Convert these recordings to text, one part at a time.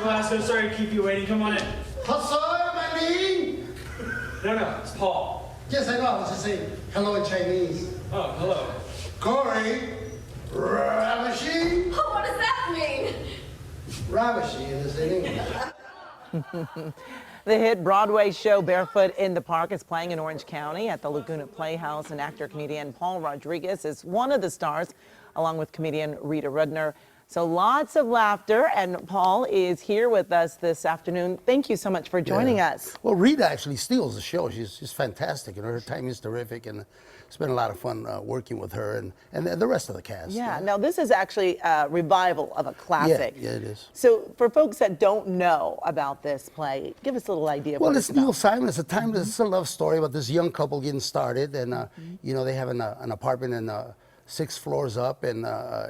master class. So sorry to keep you waiting. Come on in. Hello, my name. No, it's Paul. Yes, I know. I was just saying hello in Chinese. Oh, hello. Corey, ravishing. Oh, what does that mean? Ravishing is in English. The hit Broadway show Barefoot in the Park is playing in Orange County at the Laguna Playhouse, and actor-comedian Paul Rodriguez is one of the stars, along with comedian Rita Rudner. So lots of laughter, and Paul is here with us this afternoon. Thank you so much for joining us. Well, Rita actually steals the show. She's fantastic, and her timing is terrific, and it's been a lot of fun working with her and the rest of the cast. Yeah, now this is actually a revival of a classic. Yeah, it is. So for folks that don't know about this play, give us a little idea of Well, what it's it's about. Neil Simon. It's it's a love story about this young couple getting started, and you know, they have an apartment in 6 floors up, and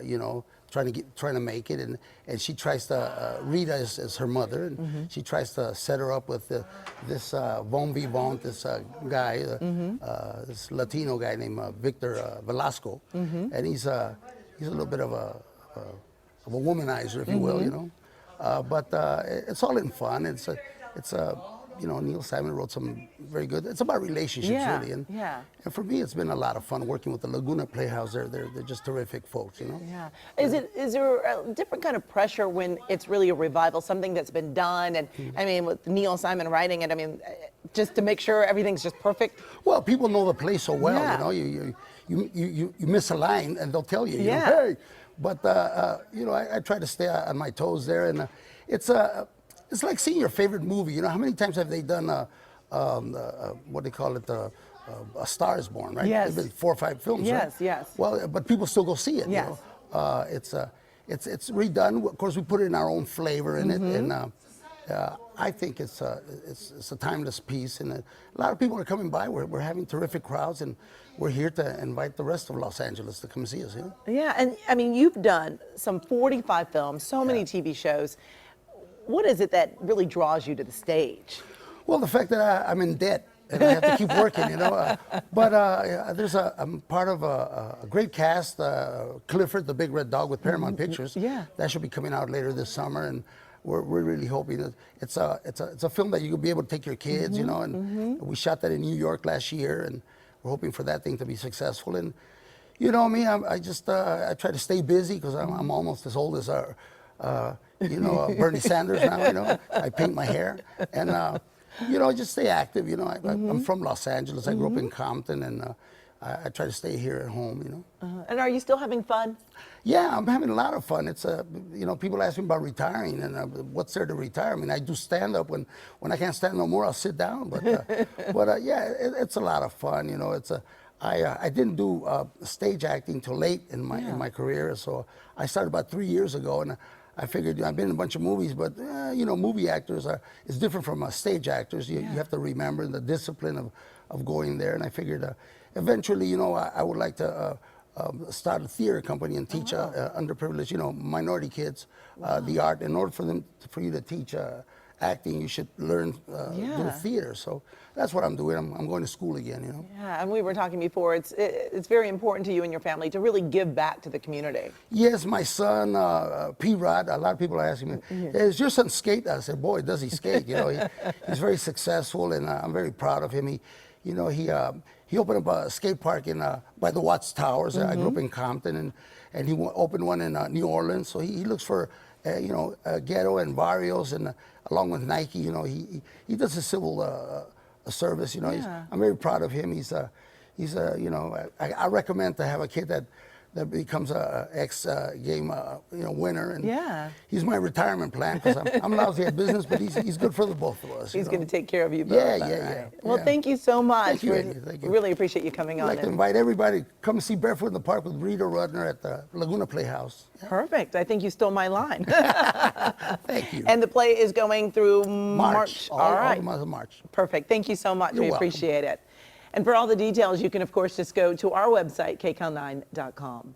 you know, trying to make it, and she tries to Rita is her mother, and she tries to set her up with this bon vivant, this guy, this Latino guy named Victor Velasco, and he's a little bit of a womanizer, if you will, you know, but it's all in fun. It's you know, Neil Simon wrote some very good. It's about relationships, really, and for me, it's been a lot of fun working with the Laguna Playhouse. They're just terrific folks, you know. Yeah. Is there a different kind of pressure when it's really a revival, something that's been done, and I mean, with Neil Simon writing it, I mean, just to make sure everything's just perfect? Well, people know the play so well, you know. You miss a line, and they'll tell you, you know, hey. But you know, I try to stay on my toes there, and it's like seeing your favorite movie. You know, how many times have they done what do they call it, A Star Is Born, right? Yes. There's been 4 or 5 films, Yes, right? yes. Well, but people still go see it. Yes. You know, it's redone. Of course, we put in our own flavor in it, and I think it's a timeless piece, and a lot of people are coming by. We're having terrific crowds, and we're here to invite the rest of Los Angeles to come see us. You know? Yeah, and I mean, you've done some 45 films, so many TV shows. What is it that really draws you to the stage? Well, the fact that I'm in debt and I have to keep working, you know. I'm part of a great cast, Clifford, the Big Red Dog with Paramount Pictures. Yeah. That should be coming out later this summer, and we're really hoping that it's a film that you'll be able to take your kids, you know. And we shot that in New York last year, and we're hoping for that thing to be successful. And you know me, I try to stay busy because I'm almost as old as you know, Bernie Sanders now, you know. I paint my hair, and you know, just stay active. You know, I'm from Los Angeles. I grew up in Compton, and I try to stay here at home. You know. And are you still having fun? Yeah, I'm having a lot of fun. It's you know, people ask me about retiring, and what's there to retire? I mean, I do stand up when I can't stand no more. I'll sit down, but yeah, it's a lot of fun. You know, I didn't do stage acting till late in my career, so I started about 3 years ago, and I figured, I've been in a bunch of movies, but you know, movie actors is different from stage actors. You have to remember the discipline of going there, and I figured eventually, you know, I would like to start a theater company and teach underprivileged, you know, minority kids the art. In order for you to teach acting, you should learn do theater. So that's what I'm doing. I'm going to school again, you know. Yeah, and we were talking before, it's very important to you and your family to really give back to the community. Yes, my son, P-Rod, a lot of people are asking me, is your son skate? I said, boy, does he skate? You know, he's very successful, and I'm very proud of him. You know, he opened up a skate park by the Watts Towers. I grew up in Compton, and he opened one in New Orleans. So he looks for, you know, ghetto and barrios, and along with Nike, you know, he does a civil service. You know, I'm very proud of him. He's you know, I recommend to have a kid that becomes a X-game you know, winner, and he's my retirement plan, because I'm lousy at business, but he's good for the both of us. He's going to take care of you both. Yeah. Well, thank you so much. Thank you, Andy. Thank you. Really appreciate you coming on. I'd like to invite everybody to come see Barefoot in the Park with Rita Rudner at the Laguna Playhouse. Perfect. I think you stole my line. Thank you. And the play is going through March. All right. the month of March. Perfect. Thank you so much. You're we welcome. appreciate it. And for all the details, you can, of course, just go to our website, kcal9.com.